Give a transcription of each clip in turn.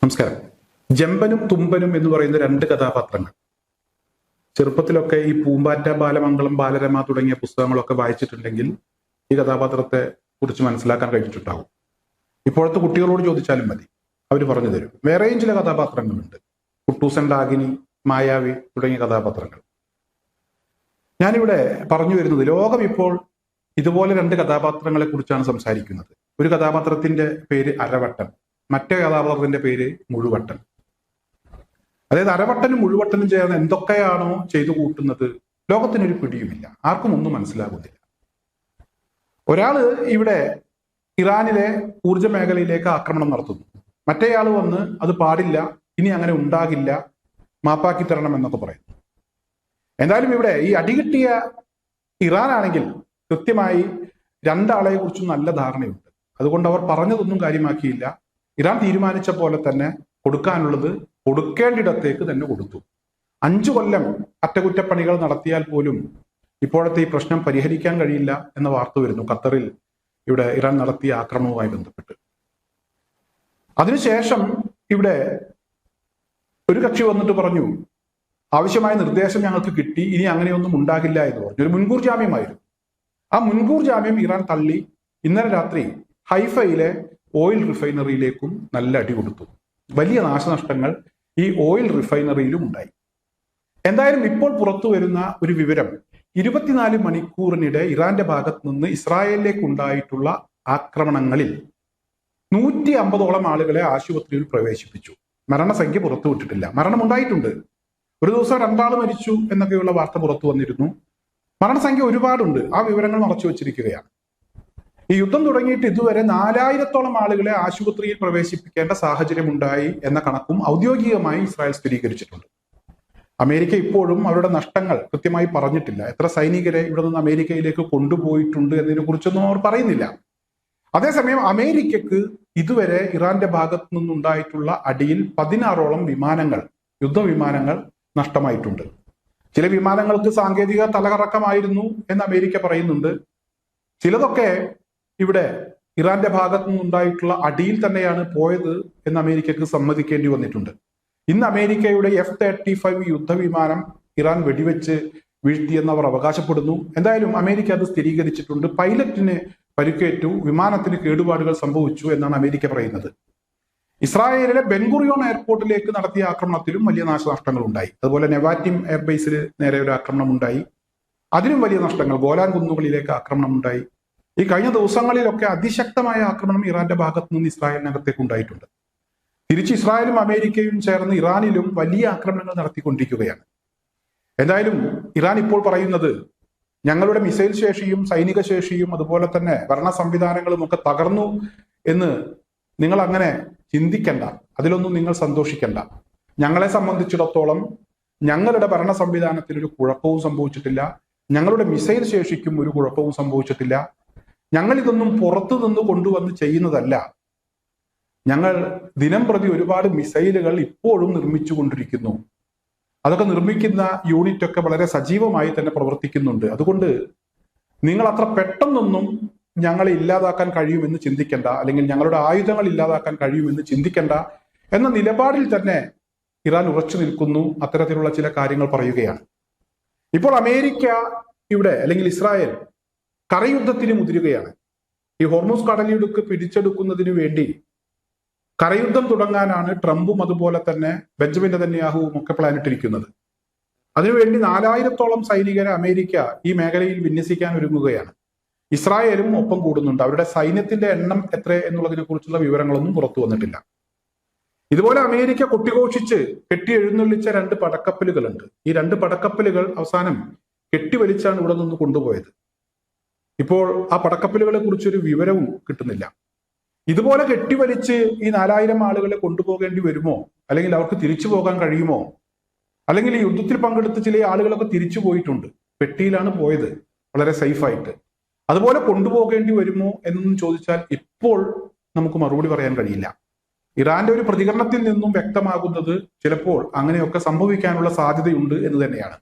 നമസ്കാരം. ജമ്പനും തുമ്പനും എന്ന് പറയുന്ന രണ്ട് കഥാപാത്രങ്ങൾ. ചെറുപ്പത്തിലൊക്കെ ഈ പൂമ്പാറ്റ, ബാലമംഗളം, ബാലരമ തുടങ്ങിയ പുസ്തകങ്ങളൊക്കെ വായിച്ചിട്ടുണ്ടെങ്കിൽ ഈ കഥാപാത്രത്തെ കുറിച്ച് മനസ്സിലാക്കാൻ കഴിഞ്ഞിട്ടുണ്ടാവും. ഇപ്പോഴത്തെ കുട്ടികളോട് ചോദിച്ചാലും മതി, അവർ പറഞ്ഞു തരും. വേറെയും ചില കഥാപാത്രങ്ങളുണ്ട്. കുട്ടൂസൻ, ഡാഗിനി, മായാവി തുടങ്ങിയ കഥാപാത്രങ്ങൾ. ഞാനിവിടെ പറഞ്ഞു വരുന്നത്, ലോകം ഇപ്പോൾ ഇതുപോലെ രണ്ട് കഥാപാത്രങ്ങളെ കുറിച്ചാണ് സംസാരിക്കുന്നത്. ഒരു കഥാപാത്രത്തിന്റെ പേര് അരവട്ടൻ, മറ്റേ കഥാപാത്രത്തിന്റെ പേര് മുഴുവട്ടൻ. അതായത് അരവട്ടനും മുഴുവട്ടനും ചേർന്ന് എന്തൊക്കെയാണോ ചെയ്തു കൂട്ടുന്നത് ലോകത്തിനൊരു പിടിയുമില്ല, ആർക്കും ഒന്നും മനസ്സിലാകുന്നില്ല. ഒരാള് ഇവിടെ ഇറാനിലെ ഊർജ മേഖലയിലേക്ക് ആക്രമണം നടത്തുന്നു, മറ്റേയാൾ വന്ന് അത് പാടില്ല, ഇനി അങ്ങനെ ഉണ്ടാകില്ല, മാപ്പാക്കി തരണം എന്നൊക്കെ പറയുന്നു. എന്തായാലും ഇവിടെ ഈ അടികിട്ടിയ ഇറാനാണെങ്കിൽ കൃത്യമായി രണ്ടാളെ കുറിച്ചും നല്ല ധാരണയുണ്ട്. അതുകൊണ്ട് അവർ പറഞ്ഞതൊന്നും കാര്യമാക്കിയില്ല. ഇറാൻ തീരുമാനിച്ച പോലെ തന്നെ കൊടുക്കാനുള്ളത് കൊടുക്കേണ്ടിടത്തേക്ക് തന്നെ കൊടുത്തു. 5 കൊല്ലം അറ്റകുറ്റപ്പണികൾ നടത്തിയാൽ പോലും ഇപ്പോഴത്തെ ഈ പ്രശ്നം പരിഹരിക്കാൻ കഴിയില്ല എന്ന വാർത്ത വരുന്നു ഖത്തറിൽ ഇവിടെ ഇറാൻ നടത്തിയ ആക്രമണവുമായി ബന്ധപ്പെട്ട്. അതിനുശേഷം ഇവിടെ ഒരു കക്ഷി വന്നിട്ട് പറഞ്ഞു, ആവശ്യമായ നിർദ്ദേശം ഞങ്ങൾക്ക് കിട്ടി, ഇനി അങ്ങനെയൊന്നും ഉണ്ടാകില്ല എന്ന് പറഞ്ഞു. ഒരു മുൻകൂർ ജാമ്യമായിരുന്നു. ആ മുൻകൂർ ജാമ്യം ഇറാൻ തള്ളി. ഇന്നലെ രാത്രി ഹൈഫയിലെ ഓയിൽ റിഫൈനറിയിലേക്കും നല്ല അടി കൊടുത്തു. വലിയ നാശനഷ്ടങ്ങൾ ഈ ഓയിൽ റിഫൈനറിയിലും ഉണ്ടായി. എന്തായാലും ഇപ്പോൾ പുറത്തു വരുന്ന ഒരു വിവരം, 24 മണിക്കൂറിനിടെ ഇറാന്റെ ഭാഗത്ത് നിന്ന് ഇസ്രായേലിലേക്ക് ഉണ്ടായിട്ടുള്ള ആക്രമണങ്ങളിൽ 150ഓളം ആളുകളെ ആശുപത്രിയിൽ പ്രവേശിപ്പിച്ചു. മരണസംഖ്യ പുറത്തുവിട്ടിട്ടില്ല. മരണമുണ്ടായിട്ടുണ്ട്. ഒരു ദിവസം 2 ആൾ മരിച്ചു എന്നൊക്കെയുള്ള വാർത്ത പുറത്തു വന്നിരുന്നു. മരണസംഖ്യ ഒരുപാടുണ്ട്. ആ വിവരങ്ങൾ മറച്ചു വച്ചിരിക്കുകയാണ്. ഈ യുദ്ധം തുടങ്ങിയിട്ട് ഇതുവരെ 4000ഓളം ആളുകളെ ആശുപത്രിയിൽ പ്രവേശിപ്പിക്കേണ്ട സാഹചര്യം ഉണ്ടായി എന്ന കണക്കും ഔദ്യോഗികമായി ഇസ്രായേൽ സ്ഥിരീകരിച്ചിട്ടുണ്ട്. അമേരിക്ക ഇപ്പോഴും അവരുടെ നഷ്ടങ്ങൾ കൃത്യമായി പറഞ്ഞിട്ടില്ല. എത്ര സൈനികരെ ഇവിടെ നിന്ന് അമേരിക്കയിലേക്ക് കൊണ്ടുപോയിട്ടുണ്ട് എന്നതിനെ കുറിച്ചൊന്നും അവർ പറയുന്നില്ല. അതേസമയം അമേരിക്കക്ക് ഇതുവരെ ഇറാന്റെ ഭാഗത്തു നിന്നുണ്ടായിട്ടുള്ള അടിയിൽ 16ഓളം വിമാനങ്ങൾ, യുദ്ധവിമാനങ്ങൾ നഷ്ടമായിട്ടുണ്ട്. ചില വിമാനങ്ങൾക്ക് സാങ്കേതിക തലകറക്കമായിരുന്നു എന്ന് അമേരിക്ക പറയുന്നുണ്ട്. ചിലതൊക്കെ ഇവിടെ ഇറാന്റെ ഭാഗത്തു നിന്നുണ്ടായിട്ടുള്ള അടിയിൽ തന്നെയാണ് പോയത് എന്ന് അമേരിക്കക്ക് സമ്മതിക്കേണ്ടി വന്നിട്ടുണ്ട്. ഇന്ന് അമേരിക്കയുടെ F-35 യുദ്ധവിമാനം ഇറാൻ വെടിവെച്ച് വീഴ്ത്തിയെന്ന് അവകാശപ്പെടുന്നു. എന്തായാലും അമേരിക്ക അത് സ്ഥിരീകരിച്ചിട്ടുണ്ട്. പൈലറ്റിന് പരിക്കേറ്റു, വിമാനത്തിന് കേടുപാടുകൾ സംഭവിച്ചു എന്നാണ് അമേരിക്ക പറയുന്നത്. ഇസ്രായേലിലെ ബെൻഗുറിയോൺ എയർപോർട്ടിലേക്ക് നടത്തിയ ആക്രമണത്തിലും വലിയ നാശനഷ്ടങ്ങൾ ഉണ്ടായി. അതുപോലെ നെവാറ്റിം എയർബേസിൽ നേരെ ഒരു ആക്രമണം ഉണ്ടായി, അതിലും വലിയ നഷ്ടങ്ങൾ. ഗോലാൻ കുന്നുകളിലേക്ക് ആക്രമണം ഉണ്ടായി. ഈ കഴിഞ്ഞ ദിവസങ്ങളിലൊക്കെ അതിശക്തമായ ആക്രമണം ഇറാന്റെ ഭാഗത്തു നിന്ന് ഇസ്രായേലിനകത്തേക്ക് ഉണ്ടായിട്ടുണ്ട്. തിരിച്ച് ഇസ്രായേലും അമേരിക്കയും ചേർന്ന് ഇറാനിലും വലിയ ആക്രമണങ്ങൾ നടത്തിക്കൊണ്ടിരിക്കുകയാണ്. എന്തായാലും ഇറാൻ ഇപ്പോൾ പറയുന്നത്, ഞങ്ങളുടെ മിസൈൽ ശേഷിയും സൈനിക ശേഷിയും അതുപോലെ തന്നെ ഭരണ സംവിധാനങ്ങളും ഒക്കെ തകർന്നു എന്ന് നിങ്ങൾ അങ്ങനെ ചിന്തിക്കണ്ട, അതിലൊന്നും നിങ്ങൾ സന്തോഷിക്കണ്ട. ഞങ്ങളെ സംബന്ധിച്ചിടത്തോളം ഞങ്ങളുടെ ഭരണ സംവിധാനത്തിൽ ഒരു കുഴപ്പവും സംഭവിച്ചിട്ടില്ല, ഞങ്ങളുടെ മിസൈൽ ശേഷിക്കും ഒരു കുഴപ്പവും സംഭവിച്ചിട്ടില്ല. ഞങ്ങൾ ഇതൊന്നും പുറത്തു നിന്ന് കൊണ്ടുവന്ന് ചെയ്യുന്നതല്ല. ഞങ്ങൾ ദിനം പ്രതി ഒരുപാട് മിസൈലുകൾ ഇപ്പോഴും നിർമ്മിച്ചുകൊണ്ടിരിക്കുന്നു. അതൊക്കെ നിർമ്മിക്കുന്ന യൂണിറ്റ് ഒക്കെ വളരെ സജീവമായി തന്നെ പ്രവർത്തിക്കുന്നുണ്ട്. അതുകൊണ്ട് നിങ്ങൾ അത്ര പെട്ടെന്നൊന്നും ഞങ്ങളെ ഇല്ലാതാക്കാൻ കഴിയുമെന്ന് ചിന്തിക്കേണ്ട, അല്ലെങ്കിൽ ഞങ്ങളുടെ ആയുധങ്ങൾ ഇല്ലാതാക്കാൻ കഴിയുമെന്ന് ചിന്തിക്കേണ്ട എന്ന നിലപാടിൽ തന്നെ ഇറാൻ ഉറച്ചു നിൽക്കുന്നു. അത്തരത്തിലുള്ള ചില കാര്യങ്ങൾ പറയുകയാണ്. ഇപ്പോൾ അമേരിക്ക ഇവിടെ, അല്ലെങ്കിൽ ഇസ്രായേൽ കരയുദ്ധത്തിന് മുതിരുകയാണ്. ഈ ഹോർമൂസ് കടലിടുക്ക് പിടിച്ചെടുക്കുന്നതിന് വേണ്ടി കരയുദ്ധം തുടങ്ങാനാണ് ട്രംപും അതുപോലെ തന്നെ ബെഞ്ചമിൻ നെതന്യാഹുവും ഒക്കെ പ്ലാനിട്ടിരിക്കുന്നത്. അതിനുവേണ്ടി 4000ഓളം സൈനികരെ അമേരിക്ക ഈ മേഖലയിൽ വിന്യസിക്കാൻ ഒരുങ്ങുകയാണ്. ഇസ്രായേലും ഒപ്പം കൂടുന്നുണ്ട്. അവരുടെ സൈന്യത്തിന്റെ എണ്ണം എത്ര എന്നുള്ളതിനെ കുറിച്ചുള്ള വിവരങ്ങളൊന്നും പുറത്തു വന്നിട്ടില്ല. ഇതുപോലെ അമേരിക്ക കൊട്ടിഘോഷിച്ച് കെട്ടി എഴുന്നള്ളിച്ച 2 പടക്കപ്പലുകളുണ്ട്. ഈ 2 പടക്കപ്പലുകൾ അവസാനം കെട്ടിവലിച്ചാണ് ഇവിടെ നിന്ന് കൊണ്ടുപോയത്. ഇപ്പോൾ ആ പടക്കപ്പലുകളെ കുറിച്ചൊരു വിവരവും കിട്ടുന്നില്ല. ഇതുപോലെ കെട്ടിവലിച്ച് ഈ 4000 ആളുകളെ കൊണ്ടുപോകേണ്ടി വരുമോ, അല്ലെങ്കിൽ അവർക്ക് തിരിച്ചു പോകാൻ കഴിയുമോ? അല്ലെങ്കിൽ ഈ യുദ്ധത്തിൽ പങ്കെടുത്ത ചില ആളുകളൊക്കെ തിരിച്ചു പോയിട്ടുണ്ട്, പെട്ടിയിലാണ് പോയത് വളരെ സേഫായിട്ട്. അതുപോലെ കൊണ്ടുപോകേണ്ടി വരുമോ എന്നൊന്നും ചോദിച്ചാൽ ഇപ്പോൾ നമുക്ക് മറുപടി പറയാൻ കഴിയില്ല. ഇറാന്റെ ഒരു പ്രതികരണത്തിൽ നിന്നും വ്യക്തമാകുന്നത് ചിലപ്പോൾ അങ്ങനെയൊക്കെ സംഭവിക്കാനുള്ള സാധ്യതയുണ്ട് എന്ന് തന്നെയാണ്.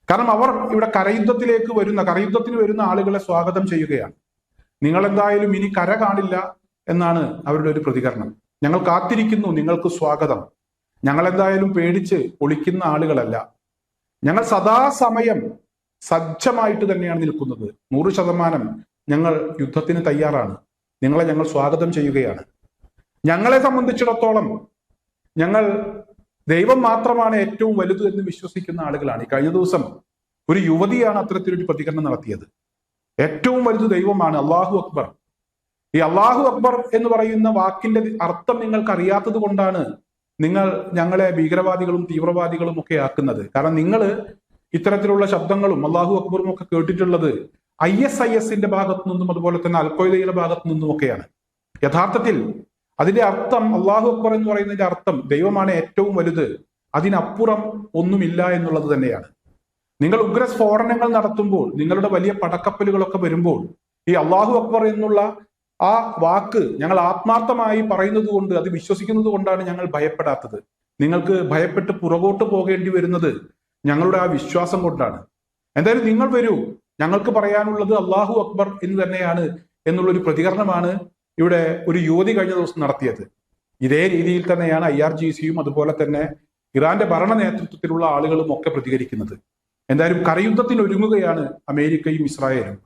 കാരണം അവർ ഇവിടെ കരയുദ്ധത്തിന് വരുന്ന ആളുകളെ സ്വാഗതം ചെയ്യുകയാണ്. നിങ്ങൾ എന്തായാലും ഇനി കര കാണില്ല എന്നാണ് അവരുടെ ഒരു പ്രതികരണം. ഞങ്ങൾ കാത്തിരിക്കുന്നു, നിങ്ങൾക്ക് സ്വാഗതം. ഞങ്ങൾ എന്തായാലും പേടിച്ച് ഒളിക്കുന്ന ആളുകളല്ല. ഞങ്ങൾ സദാസമയം സജ്ജമായിട്ട് തന്നെയാണ് നിൽക്കുന്നത്. 100% ഞങ്ങൾ യുദ്ധത്തിന് തയ്യാറാണ്. നിങ്ങളെ ഞങ്ങൾ സ്വാഗതം ചെയ്യുകയാണ്. ഞങ്ങളെ സംബന്ധിച്ചിടത്തോളം ഞങ്ങൾ ദൈവം മാത്രമാണ് ഏറ്റവും വലുത് എന്ന് വിശ്വസിക്കുന്ന ആളുകളാണ്. ഈ കഴിഞ്ഞ ദിവസം ഒരു യുവതിയാണ് അത്തരത്തിലൊരു പ്രതികരണം നടത്തിയത്. ഏറ്റവും വലുത് ദൈവമാണ്, അള്ളാഹു അക്ബർ. ഈ അള്ളാഹു അക്ബർ എന്ന് പറയുന്ന വാക്കിന്റെ അർത്ഥം നിങ്ങൾക്ക് അറിയാത്തത് കൊണ്ടാണ് നിങ്ങൾ ഞങ്ങളെ ഭീകരവാദികളും തീവ്രവാദികളും ഒക്കെ ആക്കുന്നത്. കാരണം നിങ്ങൾ ഇത്തരത്തിലുള്ള ശബ്ദങ്ങളും അള്ളാഹു അക്ബറും ഒക്കെ കേട്ടിട്ടുള്ളത് ISISന്റെ ഭാഗത്തു നിന്നും അതുപോലെ തന്നെ അൽഖ്വയ്ദയുടെ ഭാഗത്തു നിന്നും ഒക്കെയാണ്. യഥാർത്ഥത്തിൽ അതിന്റെ അർത്ഥം, അള്ളാഹു അക്ബർ എന്ന് പറയുന്നതിന്റെ അർത്ഥം ദൈവമാണ് ഏറ്റവും വലുത്, അതിനപ്പുറം ഒന്നുമില്ല എന്നുള്ളത് തന്നെയാണ്. നിങ്ങൾ ഉഗ്രസ്ഫോടനങ്ങൾ നടത്തുമ്പോൾ, നിങ്ങളുടെ വലിയ പടക്കപ്പലുകളൊക്കെ വരുമ്പോൾ, ഈ അള്ളാഹു അക്ബർ എന്നുള്ള ആ വാക്ക് ഞങ്ങൾ ആത്മാർത്ഥമായി പറയുന്നത് കൊണ്ട്, അത് വിശ്വസിക്കുന്നത് കൊണ്ടാണ് ഞങ്ങൾ ഭയപ്പെടാത്തത്. നിങ്ങൾക്ക് ഭയപ്പെട്ട് പുറകോട്ട് പോകേണ്ടി വരുന്നത് ഞങ്ങളുടെ ആ വിശ്വാസം കൊണ്ടാണ്. എന്തായാലും നിങ്ങൾ വരൂ, ഞങ്ങൾക്ക് പറയാനുള്ളത് അള്ളാഹു അക്ബർ എന്ന് തന്നെയാണ് എന്നുള്ളൊരു പ്രതികരണമാണ് ഇവിടെ ഒരു യുവതി കഴിഞ്ഞ ദിവസം നടത്തിയത്. ഇതേ രീതിയിൽ തന്നെയാണ് IRGCയും അതുപോലെ തന്നെ ഇറാന്റെ ഭരണ നേതൃത്വത്തിലുള്ള ആളുകളും ഒക്കെ പ്രതികരിക്കുന്നത്. എന്തായാലും കരയുദ്ധത്തിന് ഒരുങ്ങുകയാണ് അമേരിക്കയും ഇസ്രായേലും.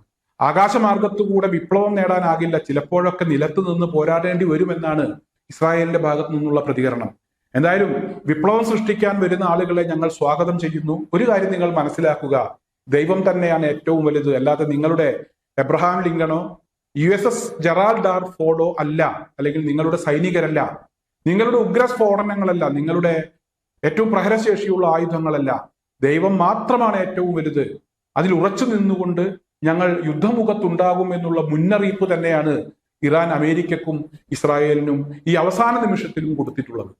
ആകാശമാർഗത്തുകൂടെ വിപ്ലവം നേടാനാകില്ല, ചിലപ്പോഴൊക്കെ നിലത്ത് നിന്ന് പോരാടേണ്ടി വരുമെന്നാണ് ഇസ്രായേലിന്റെ ഭാഗത്തു നിന്നുള്ള പ്രതികരണം. എന്തായാലും വിപ്ലവം സൃഷ്ടിക്കാൻ വരുന്ന ആളുകളെ ഞങ്ങൾ സ്വാഗതം ചെയ്യുന്നു. ഒരു കാര്യം നിങ്ങൾ മനസ്സിലാക്കുക, ദൈവം തന്നെയാണ് ഏറ്റവും വലുത്, അല്ലാതെ നിങ്ങളുടെ എബ്രഹാം ലിങ്കണോ USS ജെറാൾഡ് ആർ ഫോർഡോ അല്ല, അല്ലെങ്കിൽ നിങ്ങളുടെ സൈനികരല്ല, നിങ്ങളുടെ ഉഗ്രസ്ഫോടനങ്ങളല്ല, നിങ്ങളുടെ ഏറ്റവും പ്രഹരശേഷിയുള്ള ആയുധങ്ങളല്ല. ദൈവം മാത്രമാണ് ഏറ്റവും വലുത്. അതിൽ ഉറച്ചു നിന്നുകൊണ്ട് ഞങ്ങൾ യുദ്ധമുഖത്തുണ്ടാകും എന്നുള്ള മുന്നറിയിപ്പ് തന്നെയാണ് ഇറാൻ അമേരിക്കക്കും ഇസ്രായേലിനും ഈ അവസാന നിമിഷത്തിലും കൊടുത്തിട്ടുള്ളത്.